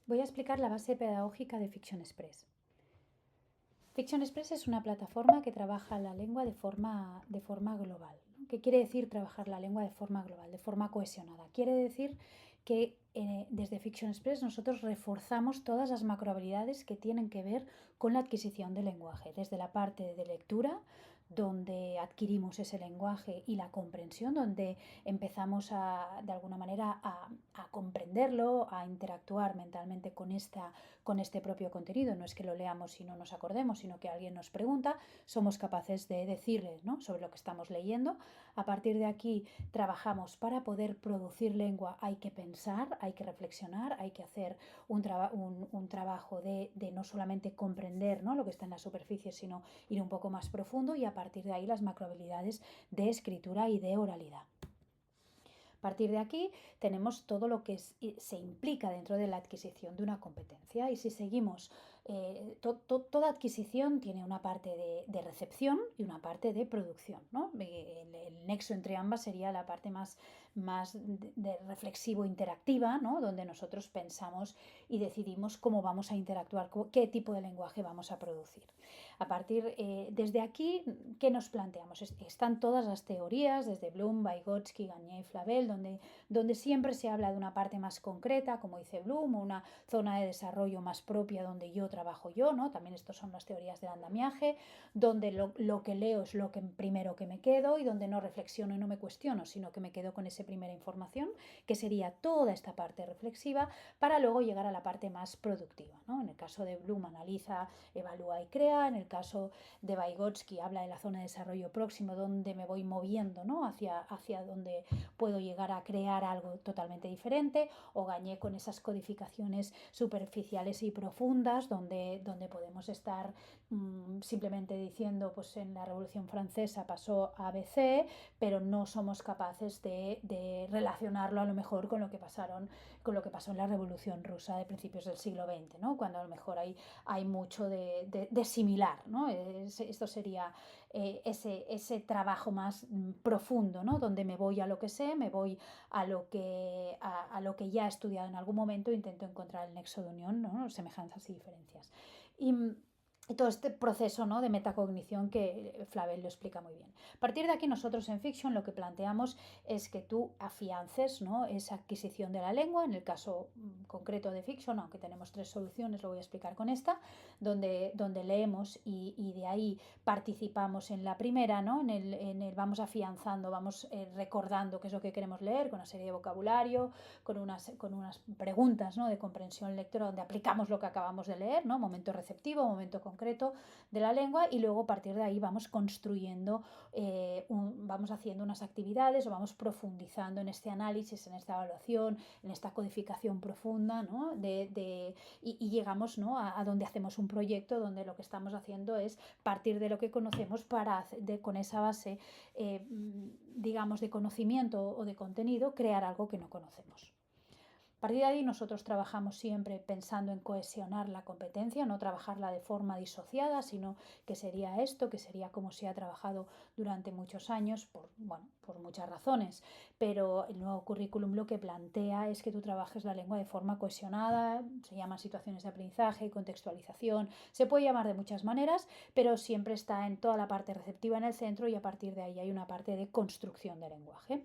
Voy a explicar la base pedagógica de Fiction Express. Fiction Express es una plataforma que trabaja la lengua de forma global. ¿Qué quiere decir trabajar la lengua de forma global, de forma cohesionada? Quiere decir que desde Fiction Express nosotros reforzamos todas las macrohabilidades que tienen que ver con la adquisición del lenguaje, desde la parte de lectura, donde adquirimos ese lenguaje y la comprensión, donde empezamos de alguna manera a comprenderlo, a interactuar mentalmente con este propio contenido. No es que lo leamos y no nos acordemos, sino que alguien nos pregunta, somos capaces de decirle, ¿no?, sobre lo que estamos leyendo. A partir de aquí trabajamos para poder producir lengua. Hay que pensar, hay que reflexionar, hay que hacer un trabajo de no solamente comprender, ¿no?, lo que está en la superficie, sino ir un poco más profundo, y a partir de ahí las macrohabilidades de escritura y de oralidad. A partir de aquí tenemos todo lo que se implica dentro de la adquisición de una competencia, y si seguimos, toda adquisición tiene una parte de recepción y una parte de producción, ¿no? El nexo entre ambas sería la parte más de reflexivo interactiva, ¿no?, donde nosotros pensamos y decidimos cómo vamos a interactuar, qué tipo de lenguaje vamos a producir. Desde aquí, ¿qué nos planteamos? Están todas las teorías, desde Bloom, Vygotsky, Gagné y Flavel, donde siempre se habla de una parte más concreta, como dice Bloom, una zona de desarrollo más propia donde yo trabajo yo, ¿no? También estas son las teorías del andamiaje, donde lo que leo es lo que primero que me quedo, y donde no reflexiono y no me cuestiono, sino que me quedo con esa primera información, que sería toda esta parte reflexiva, para luego llegar a la parte más productiva, ¿no? En el caso de Bloom analiza, evalúa y crea. En el caso de Vygotsky habla de la zona de desarrollo próximo, donde me voy moviendo, ¿no?, hacia donde puedo llegar a crear algo totalmente diferente. O Gagné con esas codificaciones superficiales y profundas, donde podemos estar simplemente diciendo, pues en la Revolución Francesa pasó ABC, pero no somos capaces de relacionarlo a lo mejor con lo que pasó en la Revolución Rusa de principios del siglo XX, ¿no?, cuando a lo mejor hay mucho de similar, ¿no? Esto sería ese trabajo más profundo, ¿no?, donde me voy a lo que sé, me voy a lo que ya he estudiado en algún momento, e intento encontrar el nexo de unión, ¿no?, semejanzas y diferencias. Y todo este proceso, ¿no?, de metacognición que Flavel lo explica muy bien. A partir de aquí nosotros en Fiction lo que planteamos es que tú afiances, ¿no?, esa adquisición de la lengua. En el caso concreto de Fiction, aunque tenemos 3 soluciones, lo voy a explicar con esta, donde leemos y de ahí participamos en la primera, ¿no?, vamos afianzando, vamos recordando qué es lo que queremos leer, con una serie de vocabulario, con unas preguntas, ¿no?, de comprensión lectora, donde aplicamos lo que acabamos de leer, ¿no?, momento receptivo, momento concreto de la lengua, y luego a partir de ahí vamos construyendo, vamos haciendo unas actividades, o vamos profundizando en este análisis, en esta evaluación, en esta codificación profunda, ¿no?, y llegamos, ¿no?, a donde hacemos un proyecto donde lo que estamos haciendo es partir de lo que conocemos para, con esa base, digamos, de conocimiento o de contenido, crear algo que no conocemos. A partir de ahí nosotros trabajamos siempre pensando en cohesionar la competencia, no trabajarla de forma disociada, sino que sería esto, que sería como se ha trabajado durante muchos años, por muchas razones, pero el nuevo currículum lo que plantea es que tú trabajes la lengua de forma cohesionada. Se llaman situaciones de aprendizaje, contextualización, se puede llamar de muchas maneras, pero siempre está en toda la parte receptiva en el centro, y a partir de ahí hay una parte de construcción de lenguaje.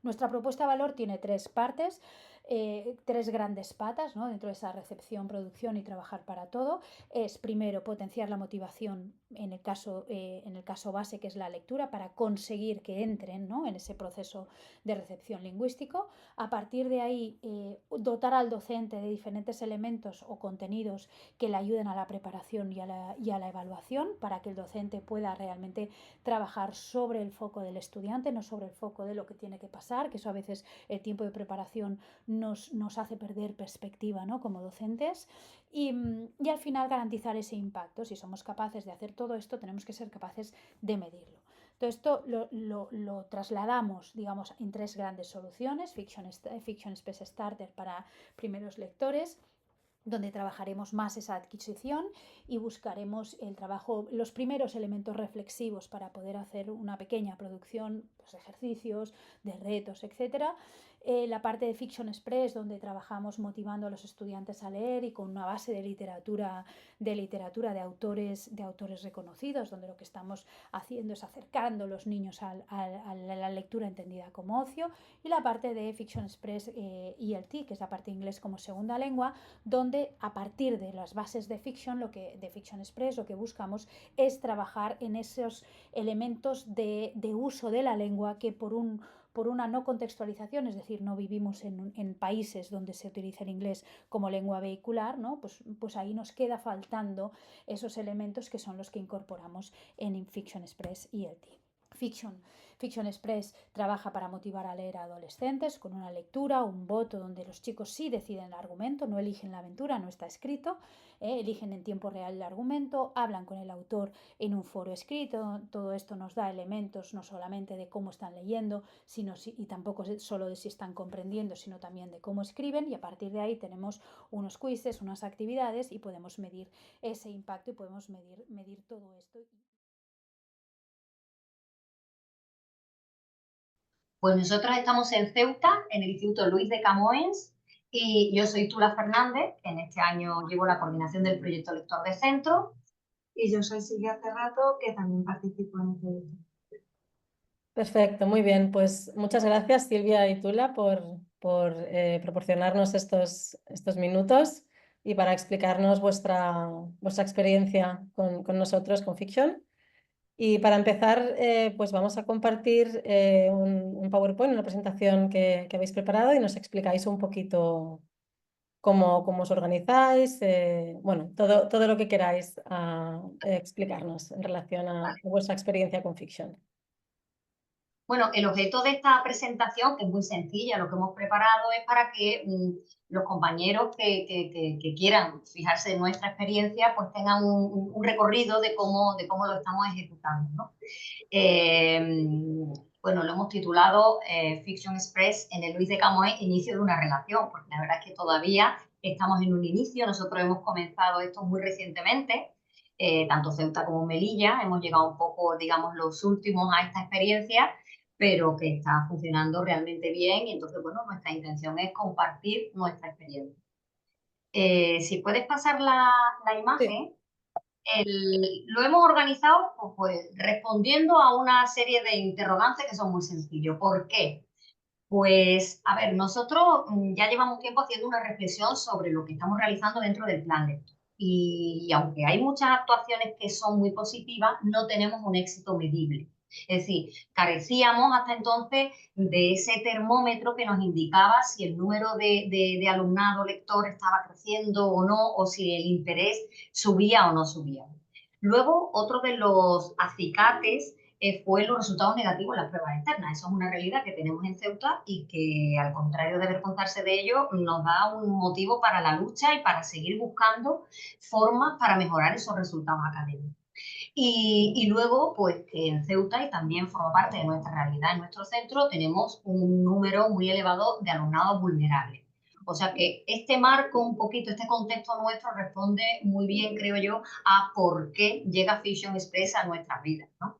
Nuestra propuesta de valor tiene 3 partes, 3 grandes patas, ¿no?, dentro de esa recepción, producción y trabajar para todo. Es primero potenciar la motivación en el caso base, que es la lectura, para conseguir que entren, ¿no?, en ese proceso de recepción lingüístico. A partir de ahí, dotar al docente de diferentes elementos o contenidos que le ayuden a la preparación y a la evaluación, para que el docente pueda realmente trabajar sobre el foco del estudiante, no sobre el foco de lo que tiene que pasar, que eso a veces el tiempo de preparación nos hace perder perspectiva, ¿no?, como docentes, y al final garantizar ese impacto. Si somos capaces de hacer todo esto, tenemos que ser capaces de medirlo. Todo esto lo trasladamos, digamos, en 3 grandes soluciones: Fiction Express Starter para primeros lectores, donde trabajaremos más esa adquisición y buscaremos los primeros elementos reflexivos para poder hacer una pequeña producción, pues ejercicios, de retos, etcétera. la parte de Fiction Express, donde trabajamos motivando a los estudiantes a leer y con una base de literatura de autores reconocidos, donde lo que estamos haciendo es acercando a los niños a la lectura entendida como ocio, y la parte de Fiction Express ELT, que es la parte de inglés como segunda lengua, donde a partir de las bases de Fiction, de Fiction Express, lo que buscamos es trabajar en esos elementos de uso de la lengua que por una no contextualización, es decir, no vivimos en países donde se utiliza el inglés como lengua vehicular, ¿no? Pues ahí nos queda faltando esos elementos que son los que incorporamos en Fiction Express y ELT. Fiction Express trabaja para motivar a leer a adolescentes con una lectura, un voto donde los chicos sí deciden el argumento, no eligen la aventura, no está escrito, eligen en tiempo real el argumento, hablan con el autor en un foro escrito. Todo esto nos da elementos no solamente de cómo están leyendo, y tampoco solo de si están comprendiendo, sino también de cómo escriben, y a partir de ahí tenemos unos quizzes, unas actividades, y podemos medir ese impacto y podemos medir todo esto. Pues nosotros estamos en Ceuta, en el Instituto Luis de Camoens, y yo soy Tula Fernández, en este año llevo la coordinación del proyecto Lector de Centro. Y yo soy Silvia Cerrato, que también participo en el proyecto. Perfecto, muy bien. Pues muchas gracias, Silvia y Tula, por proporcionarnos estos minutos y para explicarnos vuestra experiencia con nosotros, con Fiction. Y para empezar, pues vamos a compartir un PowerPoint, una presentación que habéis preparado, y nos explicáis un poquito cómo os organizáis, bueno, todo lo que queráis explicarnos en relación a vuestra experiencia con Fiction. Bueno, el objeto de esta presentación, que es muy sencilla, lo que hemos preparado es para que los compañeros que quieran fijarse en nuestra experiencia, pues tengan un recorrido de cómo lo estamos ejecutando, ¿no? Bueno, lo hemos titulado Fiction Express en el Luis de Camoens, inicio de una relación, porque la verdad es que todavía estamos en un inicio. Nosotros hemos comenzado esto muy recientemente, tanto Ceuta como Melilla, hemos llegado un poco, digamos, los últimos a esta experiencia, pero que está funcionando realmente bien, y entonces, bueno, nuestra intención es compartir nuestra experiencia. Si puedes pasar la imagen. Lo hemos organizado pues, respondiendo a una serie de interrogantes que son muy sencillos. ¿Por qué? Pues, a ver, nosotros ya llevamos tiempo haciendo una reflexión sobre lo que estamos realizando dentro del plan lector. Y aunque hay muchas actuaciones que son muy positivas, no tenemos un éxito medible. Es decir, carecíamos hasta entonces de ese termómetro que nos indicaba si el número de alumnado lector estaba creciendo o no, o si el interés subía o no subía. Luego, otro de los acicates fue los resultados negativos en las pruebas externas. Eso es una realidad que tenemos en Ceuta y que, al contrario de avergonzarse de ello, nos da un motivo para la lucha y para seguir buscando formas para mejorar esos resultados académicos. Y luego, pues que en Ceuta, y también forma parte de nuestra realidad en nuestro centro, tenemos un número muy elevado de alumnados vulnerables. O sea que este marco, un poquito, este contexto nuestro responde muy bien, creo yo, a por qué llega Fiction Express a nuestras vidas, ¿no?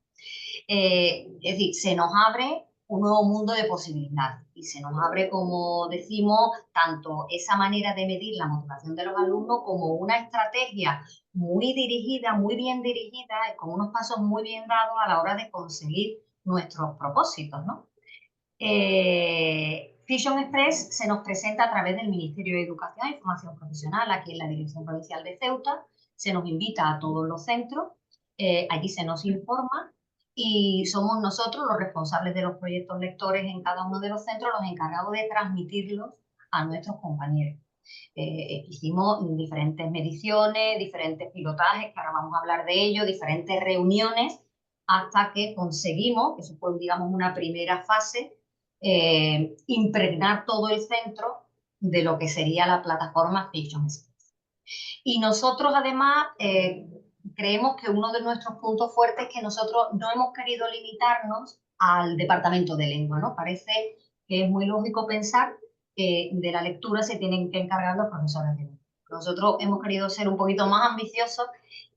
Es decir, se nos abre un nuevo mundo de posibilidades y se nos abre, como decimos, tanto esa manera de medir la motivación de los alumnos como una estrategia muy dirigida, muy bien dirigida, con unos pasos muy bien dados a la hora de conseguir nuestros propósitos, ¿no? Fiction Express se nos presenta a través del Ministerio de Educación y Formación Profesional, aquí en la Dirección Provincial de Ceuta. Se nos invita a todos los centros, allí se nos informa, y somos nosotros los responsables de los proyectos lectores en cada uno de los centros, los encargados de transmitirlos a nuestros compañeros. Hicimos diferentes mediciones, diferentes pilotajes, que ahora vamos a hablar de ello, diferentes reuniones, hasta que conseguimos, que eso fue, digamos, una primera fase, impregnar todo el centro de lo que sería la plataforma Fiction Express. Y nosotros, además, creemos que uno de nuestros puntos fuertes es que nosotros no hemos querido limitarnos al departamento de lengua, ¿no? Parece que es muy lógico pensar que de la lectura se tienen que encargar los profesores de lengua. Nosotros hemos querido ser un poquito más ambiciosos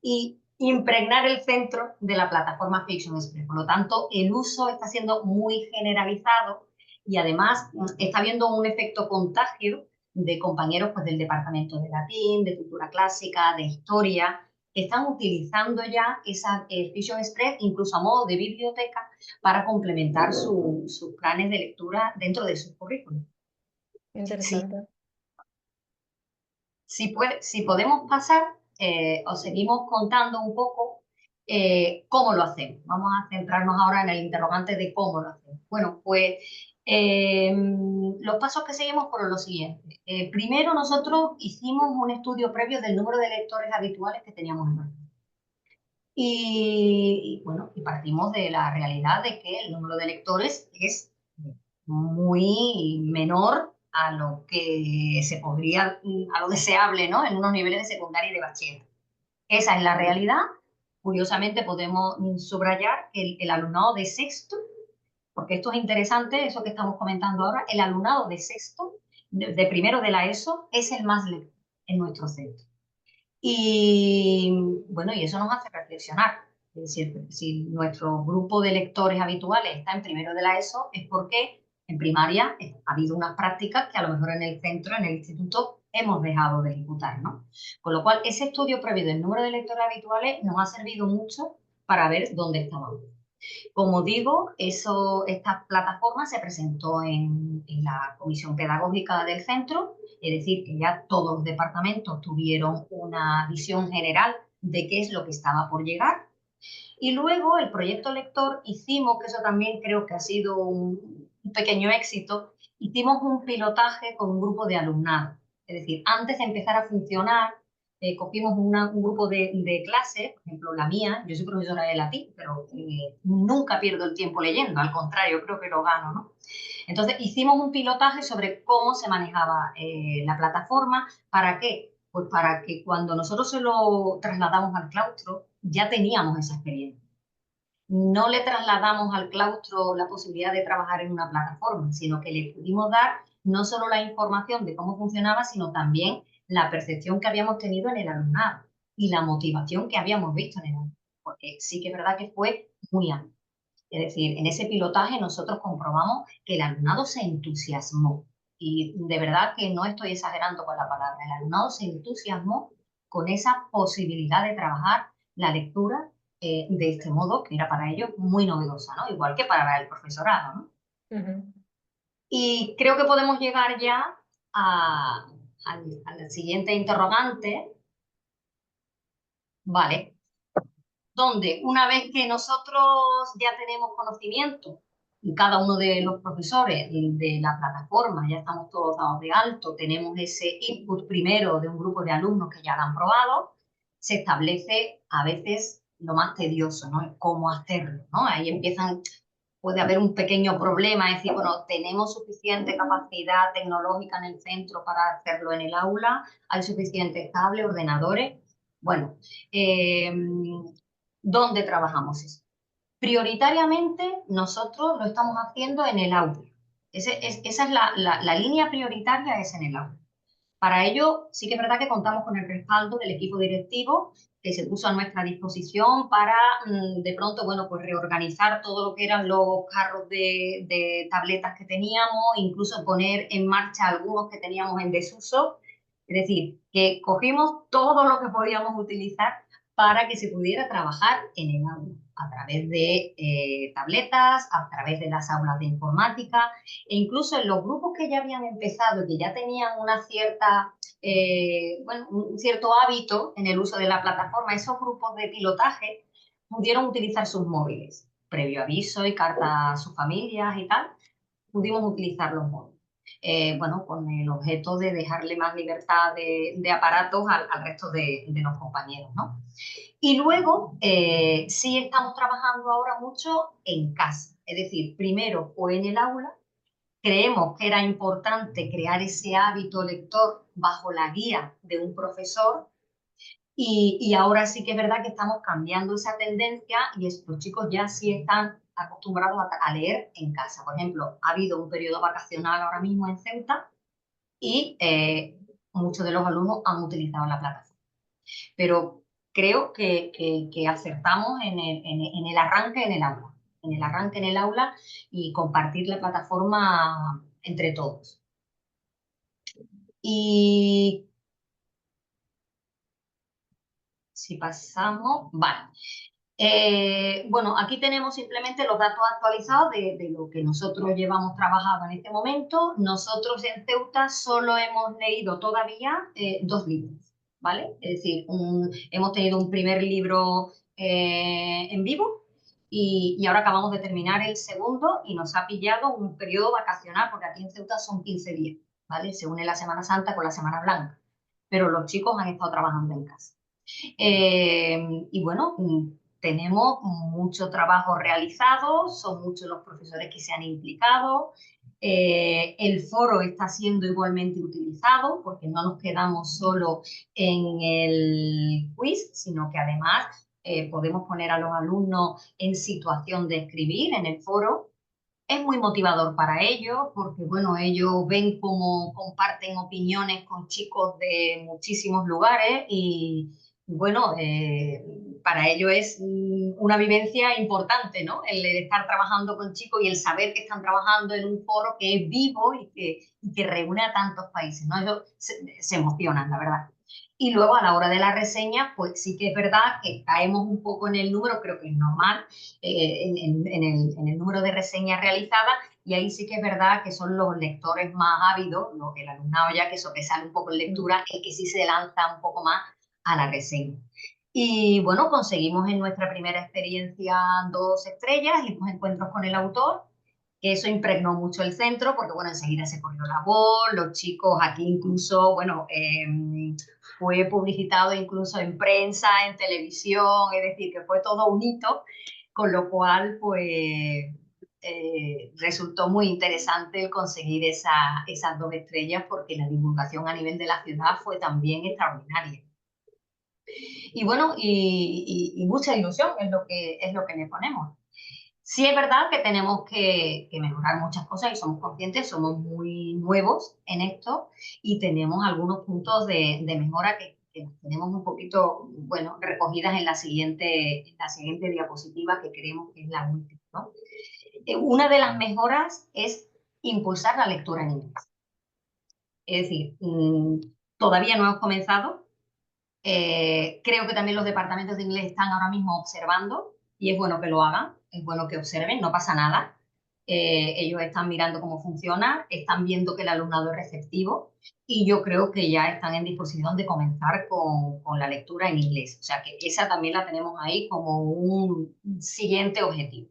y impregnar el centro de la plataforma Fiction Express. Por lo tanto, el uso está siendo muy generalizado y además está habiendo un efecto contagio de compañeros pues, del departamento de latín, de cultura clásica, de historia, que están utilizando ya esa Fiction Express incluso a modo de biblioteca para complementar sus planes de lectura dentro de sus currículos. Interesante. Sí. Si podemos pasar, os seguimos contando un poco cómo lo hacemos. Vamos a centrarnos ahora en el interrogante de cómo lo hacemos. Bueno, pues los pasos que seguimos fueron los siguientes. Primero, nosotros hicimos un estudio previo del número de lectores habituales que teníamos en Madrid. Y bueno, y partimos de la realidad de que el número de lectores es muy menor a lo que se podría, a lo deseable, ¿no? En unos niveles de secundaria y de bachiller. Esa es la realidad. Curiosamente podemos subrayar que el alumnado de sexto, porque esto es interesante, eso que estamos comentando ahora, el alumnado de sexto, de primero de la ESO, es el más lector en nuestro centro. Y bueno, y eso nos hace reflexionar. Es decir, si nuestro grupo de lectores habituales está en primero de la ESO, es porque en primaria ha habido unas prácticas que a lo mejor en el centro, en el instituto, hemos dejado de ejecutar, ¿no? Con lo cual, ese estudio previo del número de lectores habituales nos ha servido mucho para ver dónde estábamos. Como digo, esta plataforma se presentó en la comisión pedagógica del centro, es decir, que ya todos los departamentos tuvieron una visión general de qué es lo que estaba por llegar. Y luego el proyecto lector hicimos, que eso también creo que ha sido un pequeño éxito, hicimos un pilotaje con un grupo de alumnado. Es decir, antes de empezar a funcionar, cogimos un grupo de clases, por ejemplo la mía, yo soy profesora de latín, pero nunca pierdo el tiempo leyendo, al contrario, creo que lo gano, ¿no? Entonces hicimos un pilotaje sobre cómo se manejaba la plataforma. ¿Para qué? Pues para que cuando nosotros se lo trasladamos al claustro, ya teníamos esa experiencia. No le trasladamos al claustro la posibilidad de trabajar en una plataforma, sino que le pudimos dar no solo la información de cómo funcionaba, sino también la percepción que habíamos tenido en el alumnado y la motivación que habíamos visto en el alumnado, porque sí que es verdad que fue muy amplio. Es decir, en ese pilotaje nosotros comprobamos que el alumnado se entusiasmó. Y de verdad que no estoy exagerando con la palabra. El alumnado se entusiasmó con esa posibilidad de trabajar la lectura de este modo, que era para ellos muy novedosa, ¿no? Igual que para el profesorado, ¿no? Y creo que podemos llegar ya al siguiente interrogante. Vale. Donde una vez que nosotros ya tenemos conocimiento, y cada uno de los profesores de la plataforma, ya estamos todos dados de alto, tenemos ese input primero de un grupo de alumnos que ya lo han probado, se establece a veces lo más tedioso, ¿no? Cómo hacerlo, ¿no? Ahí puede haber un pequeño problema, es decir, bueno, ¿tenemos suficiente capacidad tecnológica en el centro para hacerlo en el aula? ¿Hay suficientes tablets, ordenadores? Bueno, ¿dónde trabajamos eso? Prioritariamente nosotros lo estamos haciendo en el aula. Esa es la línea prioritaria, es en el aula. Para ello, sí que es verdad que contamos con el respaldo del equipo directivo que se puso a nuestra disposición para, de pronto, bueno, pues reorganizar todo lo que eran los carros de tabletas que teníamos, incluso poner en marcha algunos que teníamos en desuso. Es decir, que cogimos todo lo que podíamos utilizar para que se pudiera trabajar en el aula, a través de tabletas, a través de las aulas de informática, e incluso en los grupos que ya habían empezado, que ya tenían una cierta, bueno, un cierto hábito en el uso de la plataforma, esos grupos de pilotaje pudieron utilizar sus móviles, previo aviso y carta a sus familias y tal, pudimos utilizar los móviles. Bueno, con el objeto de dejarle más libertad de aparatos al resto de los compañeros, ¿no? Y luego, sí estamos trabajando ahora mucho en casa. Es decir, primero fue en el aula, creemos que era importante crear ese hábito lector bajo la guía de un profesor y ahora sí que es verdad que estamos cambiando esa tendencia y los chicos ya sí están acostumbrados a leer en casa. Por ejemplo, ha habido un periodo vacacional ahora mismo en Ceuta y muchos de los alumnos han utilizado la plataforma. Pero creo que acertamos en el arranque en el aula. en el arranque en el aula y compartir la plataforma entre todos. Y si pasamos, vale. Bueno, aquí tenemos simplemente los datos actualizados de lo que nosotros llevamos trabajado en este momento. Nosotros en Ceuta solo hemos leído todavía 2 libros, ¿vale? Es decir, hemos tenido un primer libro en vivo y ahora acabamos de terminar el segundo y nos ha pillado un periodo vacacional porque aquí en Ceuta son 15 días, ¿vale? Se une la Semana Santa con la Semana Blanca, pero los chicos han estado trabajando en casa. Y bueno, tenemos mucho trabajo realizado, son muchos los profesores que se han implicado, el foro está siendo igualmente utilizado porque no nos quedamos solo en el quiz, sino que además podemos poner a los alumnos en situación de escribir en el foro. Es muy motivador para ellos porque, bueno, ellos ven cómo comparten opiniones con chicos de muchísimos lugares y, bueno, para ellos es una vivencia importante, ¿no? El estar trabajando con chicos y el saber que están trabajando en un foro que es vivo y que reúne a tantos países, ¿no? Ellos se emocionan, la verdad. Y luego a la hora de la reseña, pues sí que es verdad que caemos un poco en el número, creo que es normal, en el número de reseñas realizadas, y ahí sí que es verdad que son los lectores más ávidos, el alumnado ya que sobresale un poco en lectura, el que sí se lanza un poco más a la reseña. Y bueno, conseguimos en nuestra primera experiencia 2 estrellas y 2 encuentros con el autor, que eso impregnó mucho el centro, porque bueno, enseguida se corrió la voz, los chicos aquí incluso, bueno, fue publicitado incluso en prensa, en televisión, es decir, que fue todo un hito, con lo cual, pues, resultó muy interesante el conseguir esas 2 estrellas, porque la divulgación a nivel de la ciudad fue también extraordinaria. Y bueno, y mucha ilusión es lo que le ponemos. Sí es verdad que tenemos que mejorar muchas cosas y somos conscientes, somos muy nuevos en esto y tenemos algunos puntos de mejora que tenemos un poquito, bueno, recogidas en la siguiente diapositiva, que creemos que es la última, ¿no? Una de las mejoras es impulsar la lectura en inglés. Es decir, todavía no hemos comenzado. Creo que también los departamentos de inglés están ahora mismo observando y es bueno que lo hagan, es bueno que observen, no pasa nada. Ellos están mirando cómo funciona, están viendo que el alumnado es receptivo y yo creo que ya están en disposición de comenzar con la lectura en inglés. O sea que esa también la tenemos ahí como un siguiente objetivo.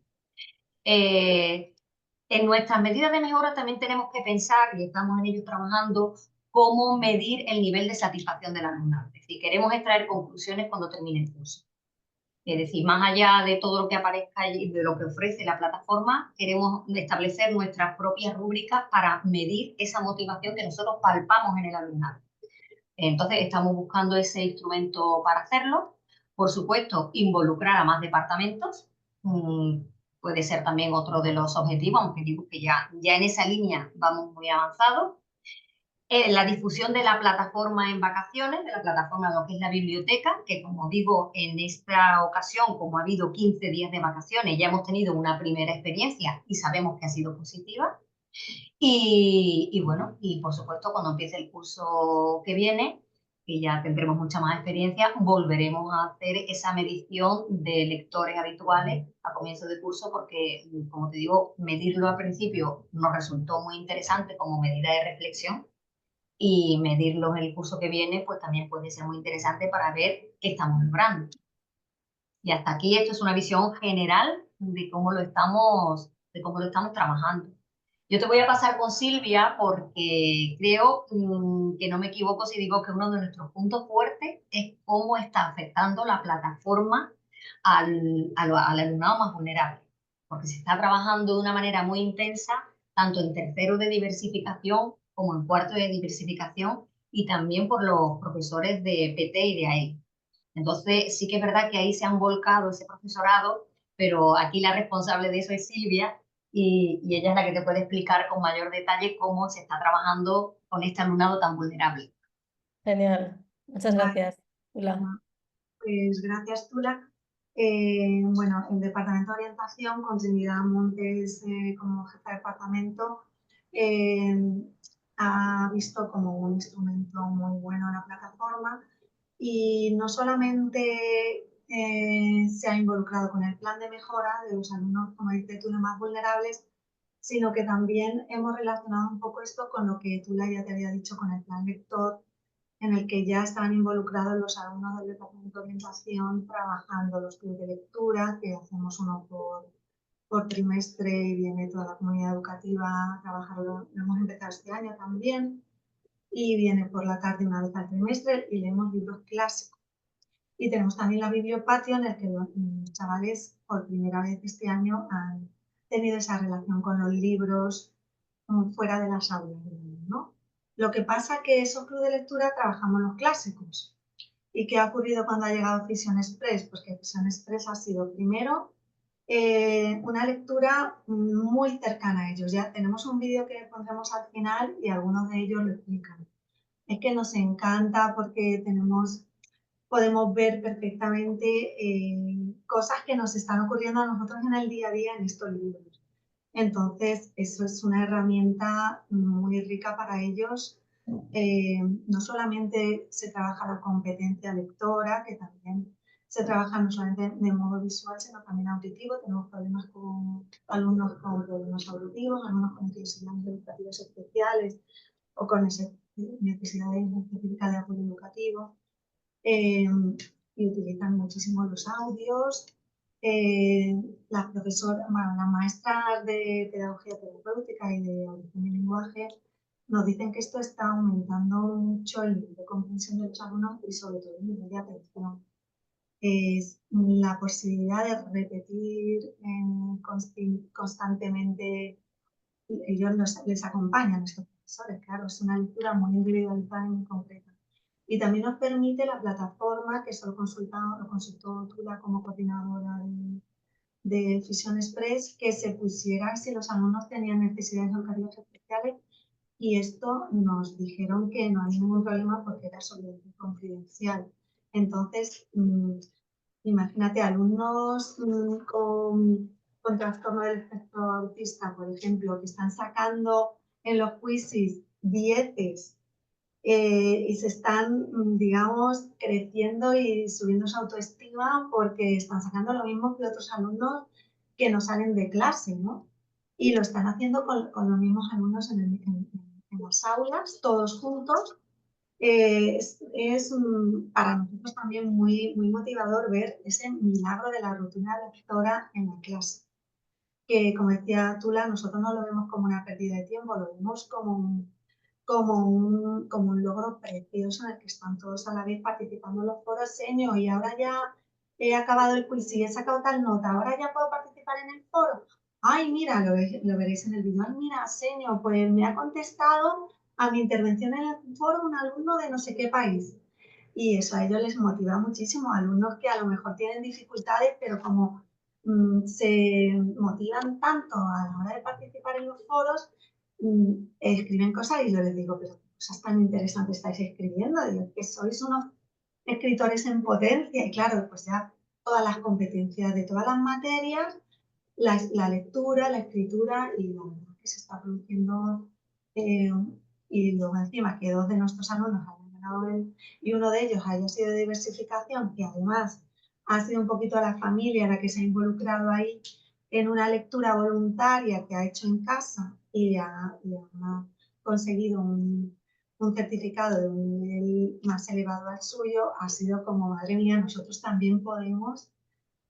En nuestras medidas de mejora también tenemos que pensar, y estamos en ello trabajando, cómo medir el nivel de satisfacción del alumnado. Es decir, queremos extraer conclusiones cuando termine el curso. Es decir, más allá de todo lo que aparezca y de lo que ofrece la plataforma, queremos establecer nuestras propias rúbricas para medir esa motivación que nosotros palpamos en el alumnado. Entonces, estamos buscando ese instrumento para hacerlo. Por supuesto, involucrar a más departamentos. Puede ser también otro de los objetivos, aunque digo que ya en esa línea vamos muy avanzados. La difusión de la plataforma en vacaciones, de la plataforma de lo que es la biblioteca, que como digo, en esta ocasión, como ha habido 15 días de vacaciones, ya hemos tenido una primera experiencia y sabemos que ha sido positiva. Y bueno, y por supuesto, cuando empiece el curso que viene, que ya tendremos mucha más experiencia, volveremos a hacer esa medición de lectores habituales a comienzo de curso, porque, como te digo, medirlo al principio nos resultó muy interesante como medida de reflexión, y medirlo en el curso que viene, pues también puede ser muy interesante para ver qué estamos logrando. Y hasta aquí esto es una visión general de cómo lo estamos trabajando. Yo te voy a pasar con Silvia porque creo que no me equivoco si digo que uno de nuestros puntos fuertes es cómo está afectando la plataforma al alumnado más vulnerable, porque se está trabajando de una manera muy intensa, tanto en tercero de diversificación como en cuarto de diversificación, y también por los profesores de PT y de AE. Entonces, sí que es verdad que ahí se han volcado ese profesorado, pero aquí la responsable de eso es Silvia, y ella es la que te puede explicar con mayor detalle cómo se está trabajando con este alumnado tan vulnerable. Genial, muchas Vale. gracias, Tula. Pues gracias, Tula. Bueno, el Departamento de Orientación, con Trinidad Montes como jefa de departamento, ha visto como un instrumento muy bueno la plataforma y no solamente se ha involucrado con el plan de mejora de los alumnos, como dice tú, los más vulnerables, sino que también hemos relacionado un poco esto con lo que tú ya te había dicho con el plan lector, en el que ya estaban involucrados los alumnos del Departamento de Orientación trabajando los clubes de lectura, que hacemos uno por trimestre y viene toda la comunidad educativa a trabajarlo. Lo hemos empezado este año también y viene por la tarde una vez al trimestre y leemos libros clásicos. Y tenemos también la bibliopatio en el que los chavales por primera vez este año han tenido esa relación con los libros fuera de las aulas, ¿no? Lo que pasa es que esos clubes de lectura trabajamos los clásicos. ¿Y qué ha ocurrido cuando ha llegado Fiction Express? Pues que Fiction Express ha sido primero una lectura muy cercana a ellos. Ya tenemos un vídeo que pondremos al final y algunos de ellos lo explican. Es que nos encanta porque podemos ver perfectamente cosas que nos están ocurriendo a nosotros en el día a día en estos libros. Entonces, eso es una herramienta muy rica para ellos. No solamente se trabaja la competencia lectora, que también se trabaja no solamente de modo visual, sino también auditivo. Tenemos problemas con alumnos con problemas auditivos, alumnos con necesidades educativas especiales o con necesidades específicas de apoyo educativo. Y utilizan muchísimo los audios. Las maestras de pedagogía terapéutica y de audición y lenguaje nos dicen que esto está aumentando mucho el nivel de comprensión de los alumnos y sobre todo el nivel de atención. Es la posibilidad de repetir constantemente, ellos les acompañan, estos profesores, claro, es una lectura muy individualizada y muy concreta. Y también nos permite la plataforma, que eso lo consultó Tula como coordinadora de Fiction Express, que se pusiera si los alumnos tenían necesidades educativas especiales, y esto nos dijeron que no hay ningún problema porque era absolutamente confidencial. Entonces, imagínate, alumnos con trastorno del espectro autista, por ejemplo, que están sacando en los quizzes 10 y se están, digamos, creciendo y subiendo su autoestima porque están sacando lo mismo que otros alumnos que no salen de clase, ¿no? Y lo están haciendo con los mismos alumnos en las aulas, todos juntos. Para nosotros también muy, muy motivador ver ese milagro de la rutina lectora en la clase. Que, como decía Tula, nosotros no lo vemos como una pérdida de tiempo, lo vemos como un logro precioso en el que están todos a la vez participando en los foros. Señor, y ahora ya he acabado el quiz y he sacado tal nota, ahora ya puedo participar en el foro. Ay, mira, lo veréis en el vídeo. Ay, mira, señor, pues me ha contestado a mi intervención en el foro un alumno de no sé qué país. Y eso a ellos les motiva muchísimo, alumnos que a lo mejor tienen dificultades, pero como se motivan tanto a la hora de participar en los foros, escriben cosas y yo les digo, pero qué cosas tan interesantes estáis escribiendo, digo, que sois unos escritores en potencia, y claro, pues ya todas las competencias de todas las materias, la lectura, la escritura, y la verdad que se está produciendo, y luego encima que 2 de nuestros alumnos hayan ganado y uno de ellos haya sido de diversificación, que además ha sido un poquito la familia la que se ha involucrado ahí en una lectura voluntaria que ha hecho en casa y ha conseguido un certificado de un nivel más elevado al suyo, ha sido como, madre mía, nosotros también podemos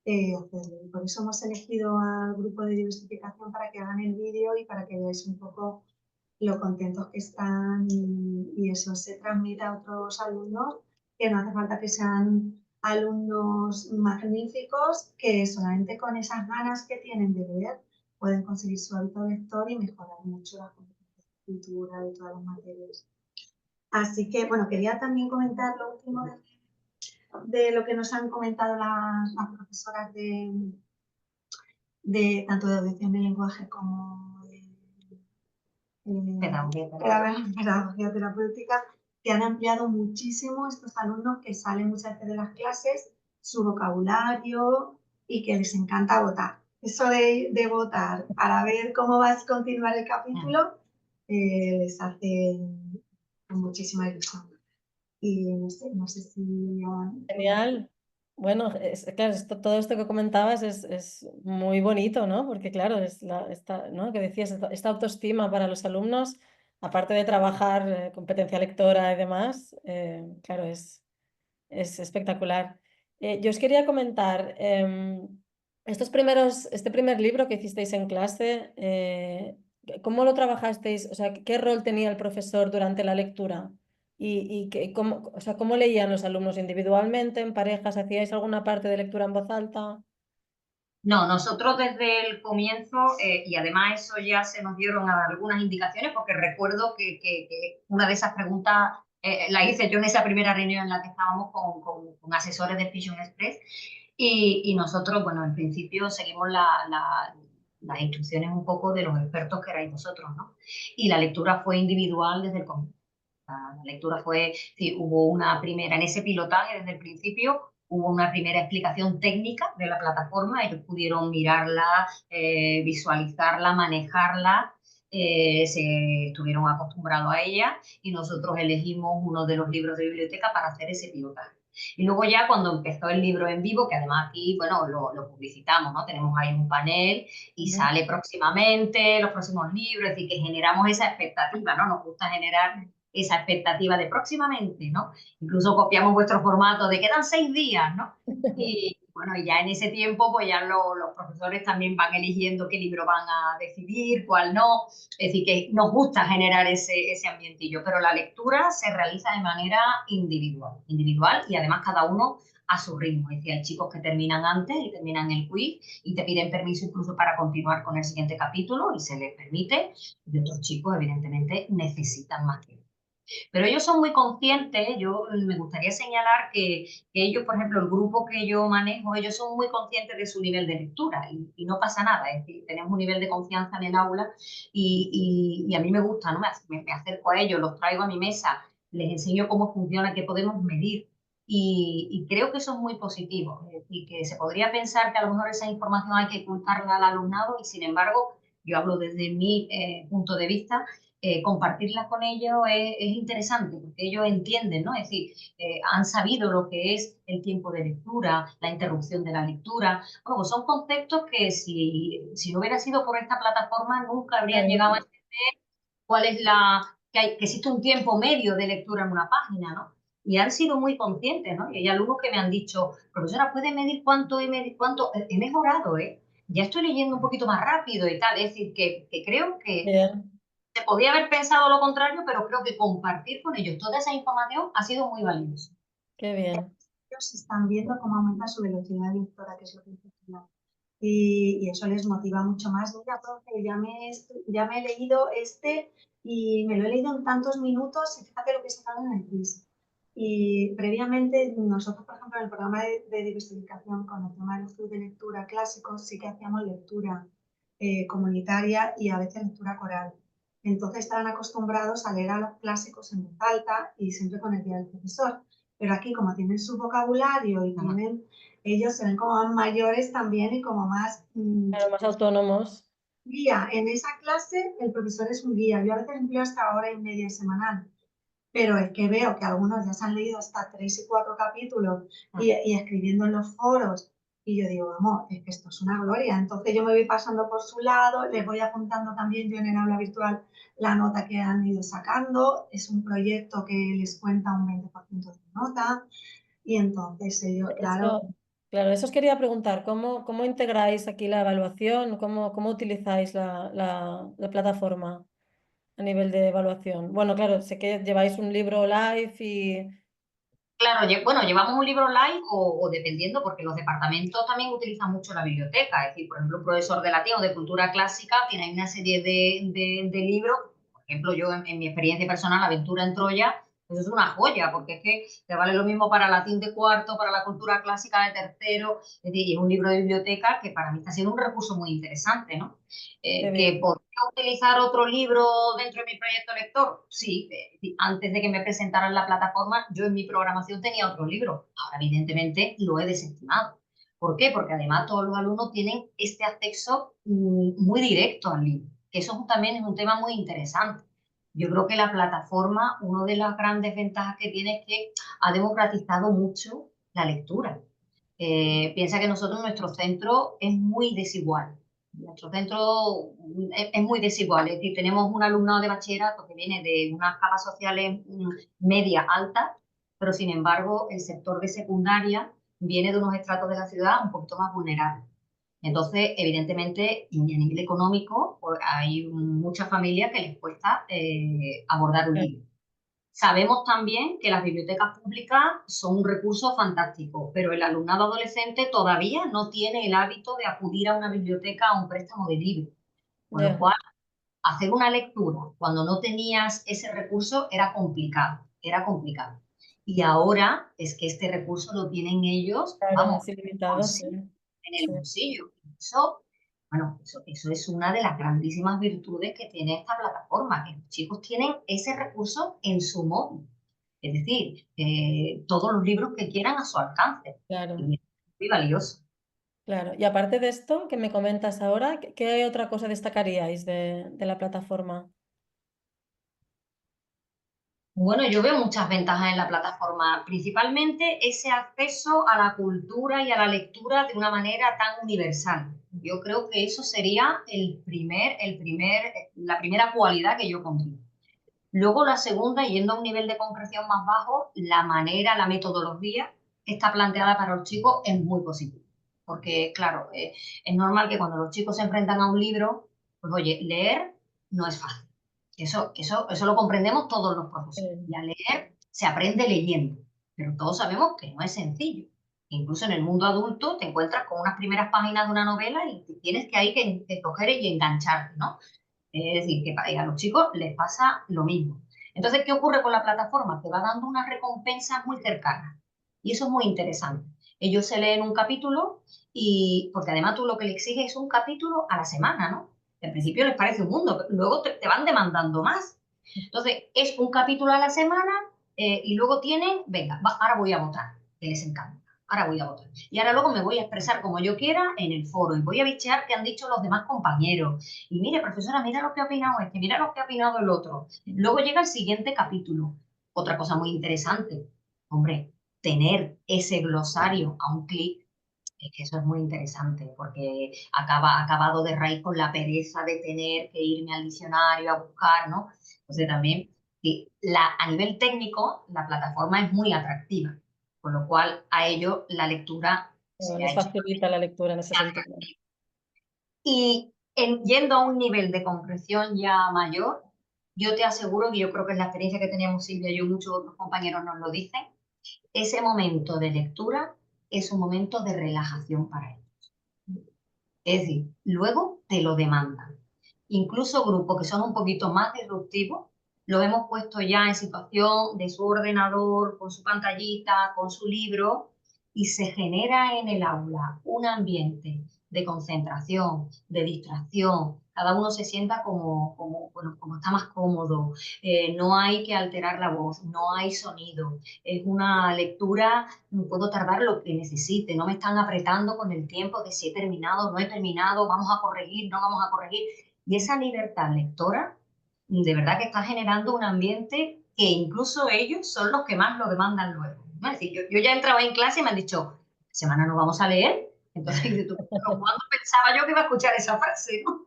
hacerlo. Por eso hemos elegido al grupo de diversificación para que hagan el vídeo y para que veáis un poco lo contentos que están y eso se transmite a otros alumnos, que no hace falta que sean alumnos magníficos, que solamente con esas ganas que tienen de leer pueden conseguir su hábito lector y mejorar mucho la competencia de escritura de todas las materias. Así que, bueno, quería también comentar lo último de lo que nos han comentado las profesoras tanto de audición y lenguaje como de pedagogía terapéutica, que han ampliado muchísimo estos alumnos que salen muchas veces de las clases su vocabulario y que les encanta votar. Eso de votar para ver cómo va a continuar el capítulo les hace con muchísima ilusión. Y no sé si... Genial. Bueno, claro, todo esto que comentabas es muy bonito, ¿no? Porque claro, ¿no? Que decías, esta autoestima para los alumnos, aparte de trabajar competencia lectora y demás, claro, es espectacular. Yo os quería comentar, este primer libro que hicisteis en clase, ¿cómo lo trabajasteis? O sea, ¿qué rol tenía el profesor durante la lectura? ¿Cómo, o sea, cómo leían los alumnos individualmente, en parejas? ¿Hacíais alguna parte de lectura en voz alta? No, nosotros desde el comienzo, y además eso ya se nos dieron algunas indicaciones, porque recuerdo que una de esas preguntas la hice yo en esa primera reunión en la que estábamos con asesores de Fiction Express, y nosotros, bueno, en principio seguimos las instrucciones un poco de los expertos que erais vosotros, ¿no? Y la lectura fue individual desde el comienzo. La lectura fue, sí, hubo una primera, en ese pilotaje desde el principio, hubo una primera explicación técnica de la plataforma, ellos pudieron mirarla, visualizarla, manejarla, se estuvieron acostumbrados a ella y nosotros elegimos uno de los libros de biblioteca para hacer ese pilotaje. Y luego ya cuando empezó el libro en vivo, que además aquí, bueno, lo publicitamos, ¿no? Tenemos ahí un panel y sale próximamente los próximos libros, es decir, que generamos esa expectativa, ¿no? Nos gusta generar esa expectativa de próximamente, ¿no? Incluso copiamos vuestro formato de quedan 6 días, ¿no? Y bueno, ya en ese tiempo, pues ya los profesores también van eligiendo qué libro van a decidir, cuál no. Es decir, que nos gusta generar ese ambientillo, pero la lectura se realiza de manera individual y además cada uno a su ritmo. Es decir, hay chicos que terminan antes y terminan el quiz y te piden permiso incluso para continuar con el siguiente capítulo y se les permite. Y otros chicos, evidentemente, necesitan más tiempo. Pero ellos son muy conscientes, yo me gustaría señalar que ellos, por ejemplo, el grupo que yo manejo, ellos son muy conscientes de su nivel de lectura y no pasa nada, es decir, tenemos un nivel de confianza en el aula y a mí me gusta, ¿no? Me acerco a ellos, los traigo a mi mesa, les enseño cómo funciona, qué podemos medir. Y creo que eso es muy positivo, es decir, que se podría pensar que a lo mejor esa información hay que ocultarla al alumnado y sin embargo, yo hablo desde mi punto de vista, compartirlas con ellos es interesante porque ellos entienden, ¿no? Es decir, han sabido lo que es el tiempo de lectura, la interrupción de la lectura. Bueno, pues son conceptos que si no hubiera sido por esta plataforma nunca habrían llegado a entender cuál es que existe un tiempo medio de lectura en una página, ¿no? Y han sido muy conscientes, ¿no? Y hay alumnos que me han dicho, profesora, ¿puede medir cuánto cuánto he mejorado, ¿eh? Ya estoy leyendo un poquito más rápido y tal. Es decir, que creo que Bien, se podía haber pensado lo contrario, pero creo que compartir con ellos toda esa información ha sido muy valioso. qué bien. Ellos están viendo cómo aumenta su velocidad lectora, que es lo que dice Pilar. Y eso les motiva mucho más. Mira, profe, ya me he leído este y me lo he leído en tantos minutos y fíjate lo que he sacado en el quiz. Y previamente nosotros, por ejemplo, en el programa de diversificación con el tema de los clubes de lectura clásicos sí que hacíamos lectura comunitaria y a veces lectura coral. Entonces estaban acostumbrados a leer a los clásicos en voz alta y siempre con el guía del profesor. Pero aquí, como tienen su vocabulario y tienen, ellos se ven como más mayores también y como más Claro, más autónomos. guía. En esa clase el profesor es un guía. Yo a veces empleo hasta hora y media semanal, pero es que veo que algunos ya se han leído hasta 3 y 4 capítulos y escribiendo en los foros. Y yo digo, vamos, es que esto es una gloria. Entonces yo me voy pasando por su lado, les voy apuntando también yo en el aula virtual la nota que han ido sacando. Es un proyecto que les cuenta un 20% de nota. Y entonces ellos, claro, Claro, eso os quería preguntar, ¿cómo integráis aquí la evaluación? ¿Cómo utilizáis la plataforma a nivel de evaluación? Bueno, claro, sé que lleváis un libro live y... Claro, bueno, llevamos un libro live o dependiendo, porque los departamentos también utilizan mucho la biblioteca. Es decir, por ejemplo, un profesor de latín o de cultura clásica tiene una serie de libros. Por ejemplo, yo en mi experiencia personal, Aventura en Troya, Eso es una joya, porque es que te vale lo mismo para latín de cuarto, para la cultura clásica de tercero, es decir, y es un libro de biblioteca que para mí está siendo un recurso muy interesante, ¿no? Qué ¿Que bien. podría utilizar otro libro dentro de mi proyecto lector? Sí, antes de que me presentaran la plataforma, yo en mi programación tenía otro libro. Ahora, evidentemente, lo he desestimado. ¿Por qué? Porque además todos los alumnos tienen este acceso muy directo al libro, que eso también es un tema muy interesante. Yo creo que la plataforma, una de las grandes ventajas que tiene es que ha democratizado mucho la lectura. Piensa que nosotros, nuestro centro es muy desigual. Nuestro centro es muy desigual, es decir, tenemos un alumnado de bachillerato que viene de unas capas sociales media altas, pero sin embargo el sector de secundaria viene de unos estratos de la ciudad un poquito más vulnerables. Entonces, evidentemente, y a nivel económico, pues, hay muchas familias que les cuesta abordar un libro. Sabemos también que las bibliotecas públicas son un recurso fantástico, pero el alumnado adolescente todavía no tiene el hábito de acudir a una biblioteca a un préstamo de libros. Con lo Ya, cual, hacer una lectura cuando no tenías ese recurso era complicado, era complicado. Y ahora es que este recurso lo tienen ellos, claro, vamos, es ilimitado, sí. en el Sí, bolsillo. Eso, bueno, eso es una de las grandísimas virtudes que tiene esta plataforma, que los chicos tienen ese recurso en su móvil. Es decir, todos los libros que quieran a su alcance. claro. Y es muy valioso. Claro, y aparte de esto que me comentas ahora, ¿qué otra cosa destacaríais de la plataforma? Bueno, yo veo muchas ventajas en la plataforma, principalmente ese acceso a la cultura y a la lectura de una manera tan universal. Yo creo que eso sería la primera cualidad que yo pondría. Luego la segunda, yendo a un nivel de concreción más bajo, la manera, la metodología que está planteada para los chicos es muy positiva. Porque, claro, es normal que cuando los chicos se enfrentan a un libro, pues oye, leer no es fácil. Eso lo comprendemos todos los profesores. Eh, Y a leer se aprende leyendo, pero todos sabemos que no es sencillo. Incluso en el mundo adulto te encuentras con unas primeras páginas de una novela y te tienes que ahí que coger y engancharte, ¿no? Es decir, que a los chicos les pasa lo mismo. Entonces, ¿qué ocurre con la plataforma? Te va dando unas recompensas muy cercanas. Y eso es muy interesante. Ellos se leen un capítulo y, porque además tú lo que le exiges es un capítulo a la semana, ¿no? Al principio les parece un mundo, pero luego te van demandando más. Entonces, es un capítulo a la semana y luego tienen, venga, ahora voy a votar, que les encanta. Ahora voy a votar. Y ahora luego me voy a expresar como yo quiera en el foro y voy a bichear qué han dicho los demás compañeros. Y mire, profesora, mira lo que ha opinado este, mira lo que ha opinado el otro. Luego llega el siguiente capítulo. Otra cosa muy interesante, hombre, tener ese glosario a un clic, es que eso es muy interesante porque ha acabado de raíz con la pereza de tener que irme al diccionario a buscar, ¿no? Entonces también, a nivel técnico, la plataforma es muy atractiva, con lo cual a ello la lectura se ha Les hecho facilita la lectura en ese más sentido. atractiva. Y yendo a un nivel de concreción ya mayor, yo te aseguro que yo creo que es la experiencia que teníamos Silvia y yo, muchos otros compañeros nos lo dicen, ese momento de lectura es un momento de relajación para ellos. Es decir, luego te lo demandan. Incluso grupos que son un poquito más disruptivos, los hemos puesto ya en situación de su ordenador, con su pantallita, con su libro, y se genera en el aula un ambiente de concentración, de distracción. Cada uno se sienta bueno, como está más cómodo. No hay que alterar la voz, no hay sonido. Es una lectura, puedo tardar lo que necesite, no me están apretando con el tiempo de si he terminado, no he terminado, vamos a corregir, no vamos a corregir. Y esa libertad lectora, de verdad que está generando un ambiente que incluso ellos son los que más lo demandan luego. Es decir, yo ya entraba en clase y me han dicho, semana no vamos a leer. Entonces, ¿pero cuándo pensaba yo que iba a escuchar esa frase? ¿No?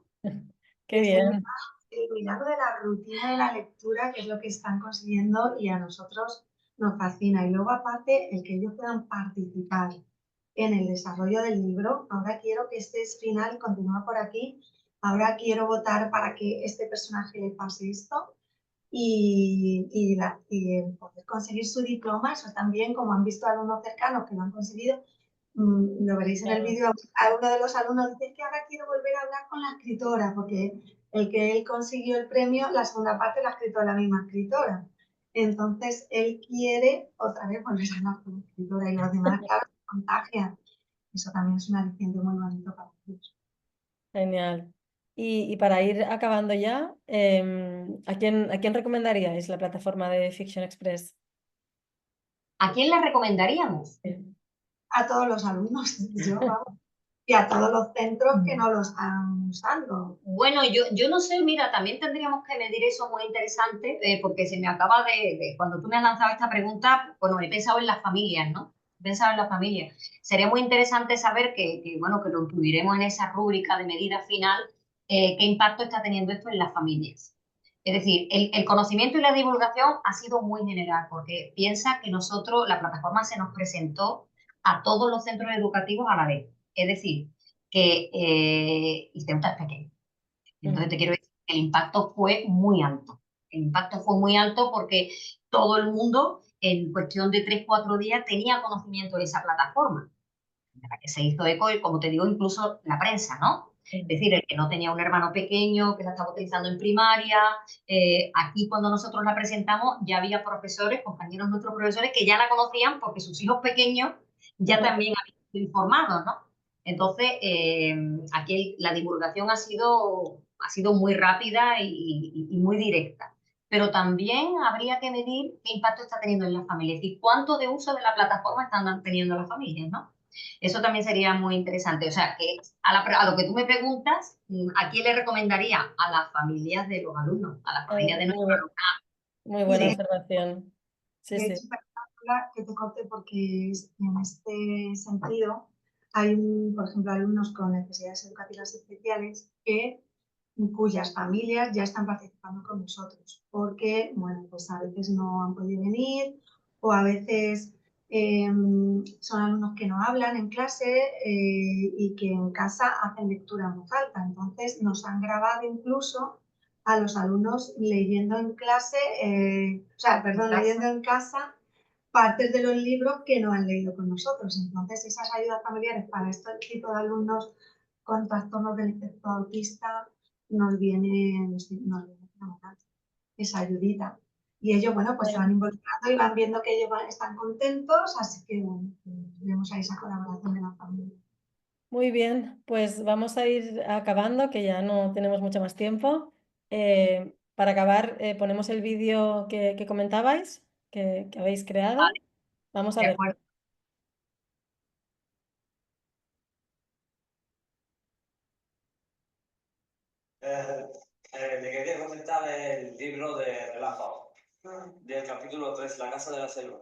Qué Es bien. el milagro de la rutina de la lectura, que es lo que están consiguiendo y a nosotros nos fascina. Y luego, aparte, el que ellos puedan participar en el desarrollo del libro. Ahora quiero que este es final, continúa por aquí. Ahora quiero votar para que este personaje le pase esto. Y el poder conseguir su diploma, eso también, como han visto alumnos cercanos que lo han conseguido, lo veréis en el Claro, vídeo, a uno de los alumnos dice que ahora quiero volver a hablar con la escritora, porque el que él consiguió el premio, la segunda parte la ha escrito la misma escritora. Entonces, él quiere otra vez volver a hablar con la escritora y los demás, claro, se contagian. Eso también es un aliciente muy bonito para ellos. Genial. Y para ir acabando ya, ¿a quién recomendaríais la plataforma de Fiction Express? ¿A quién la recomendaríamos? A todos los alumnos, yo, vamos, y a todos los centros que no lo están usando. Bueno, yo no sé, mira, también tendríamos que medir eso muy interesante, porque se me acaba cuando tú me has lanzado esta pregunta, bueno, he pensado en las familias, ¿no? He pensado en las familias. Sería muy interesante saber bueno, que lo incluiremos en esa rúbrica de medida final, qué impacto está teniendo esto en las familias. Es decir, el conocimiento y la divulgación ha sido muy general, porque piensa que nosotros, la plataforma se nos presentó a todos los centros educativos a la vez. Es decir, que y Ceuta es pequeño. Entonces te quiero decir que el impacto fue muy alto. El impacto fue muy alto porque todo el mundo en cuestión de 3 o 4 días tenía conocimiento de esa plataforma, de la que se hizo eco y, como te digo, incluso la prensa, ¿no? Es decir, el que no tenía un hermano pequeño, que la estaba utilizando en primaria, aquí cuando nosotros la presentamos ya había profesores, compañeros nuestros profesores, que ya la conocían porque sus hijos pequeños ya también habían sido informados, ¿no? Entonces, aquí la divulgación ha sido muy rápida y muy directa. Pero también habría que medir qué impacto está teniendo en las familias y cuánto de uso de la plataforma están teniendo las familias, ¿no? Eso también sería muy interesante. O sea, que a lo que tú me preguntas, ¿a quién le recomendaría? A las familias de los alumnos, a las familias de nuestros alumnos. Muy Y buena observación. Sí, de sí. hecho, que te corte porque en este sentido hay, por ejemplo, alumnos con necesidades educativas especiales cuyas familias ya están participando con nosotros, porque, bueno, pues a veces no han podido venir o a veces son alumnos que no hablan en clase y que en casa hacen lectura en voz alta. Entonces nos han grabado incluso a los alumnos leyendo en clase, leyendo en casa partes de los libros que no han leído con nosotros. Entonces, esas ayudas familiares para este tipo de alumnos con trastornos del espectro autista nos viene fenomenal esa ayudita. Y ellos, bueno, pues se van involucrando y van viendo que ellos están contentos, así que bueno, tenemos ahí esa colaboración de la familia. Muy bien, pues vamos a ir acabando, que ya no tenemos mucho más tiempo. Para acabar, ponemos el vídeo que comentabais, que habéis creado. Vale, Vamos a de ver. acuerdo. Le quería comentar el libro de Relámpago, del capítulo 3, La Casa de la Selva.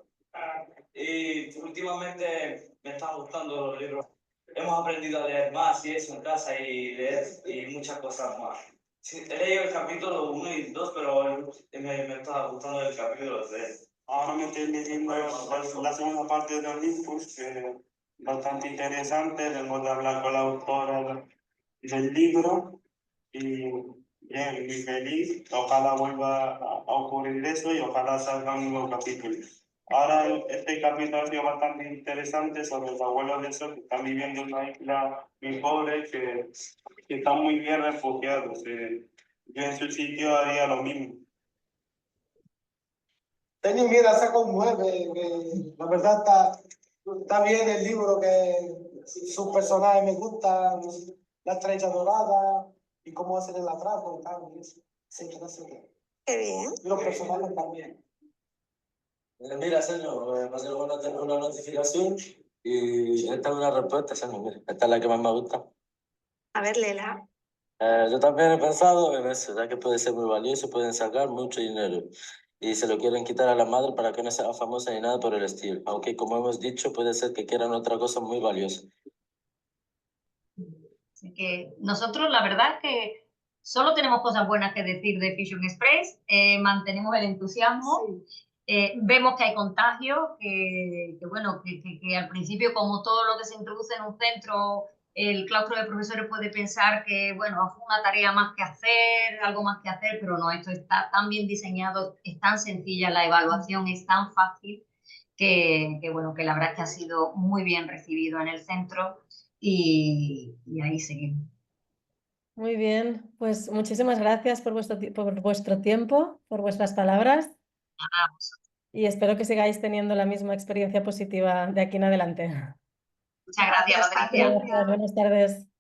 Y últimamente me están gustando los libros. Hemos aprendido a leer más y eso en casa y leer y muchas cosas más. Sí, he leído el capítulo 1 y 2, pero me está gustando el capítulo 3. Ahora me estoy leyendo la segunda parte de Olympus, que es bastante interesante. Vengo de hablar con la autora del libro y bien, muy feliz. Ojalá vuelva a ocurrir eso y ojalá salga un nuevo capítulo. Ahora este capítulo ha sido bastante interesante sobre los abuelos de esos que están viviendo en una isla muy pobre, que están muy bien refugiados. Yo en su sitio haría lo mismo. Tengo mira, saco un 9, que la verdad está bien el libro, que sus personajes me gustan, la estrella dorada y cómo hacen el atraco y tal. Sí, que no sé qué. Qué bien. Los personajes también. Mira, señor, me llegó una notificación y esta es una respuesta, señor. Mira, esta es la que más me gusta. A ver, Lela. Yo también he pensado en eso, ya que puede ser muy valioso, pueden sacar mucho dinero y se lo quieren quitar a la madre para que no sea famosa ni nada por el estilo. Aunque, como hemos dicho, puede ser que quieran otra cosa muy valiosa. Así que nosotros, la verdad es que solo tenemos cosas buenas que decir de Fiction Express, mantenemos el entusiasmo. Sí. Vemos que hay contagio, bueno, que al principio, como todo lo que se introduce en un centro, el claustro de profesores puede pensar que, bueno, es una tarea más que hacer, algo más que hacer, pero no, esto está tan bien diseñado, es tan sencilla, la evaluación es tan fácil bueno, que la verdad es que ha sido muy bien recibido en el centro y ahí seguimos. Muy bien, pues muchísimas gracias por vuestro tiempo, por vuestras palabras. Y espero que sigáis teniendo la misma experiencia positiva de aquí en adelante. Muchas gracias, Patricia. Gracias, buenas tardes.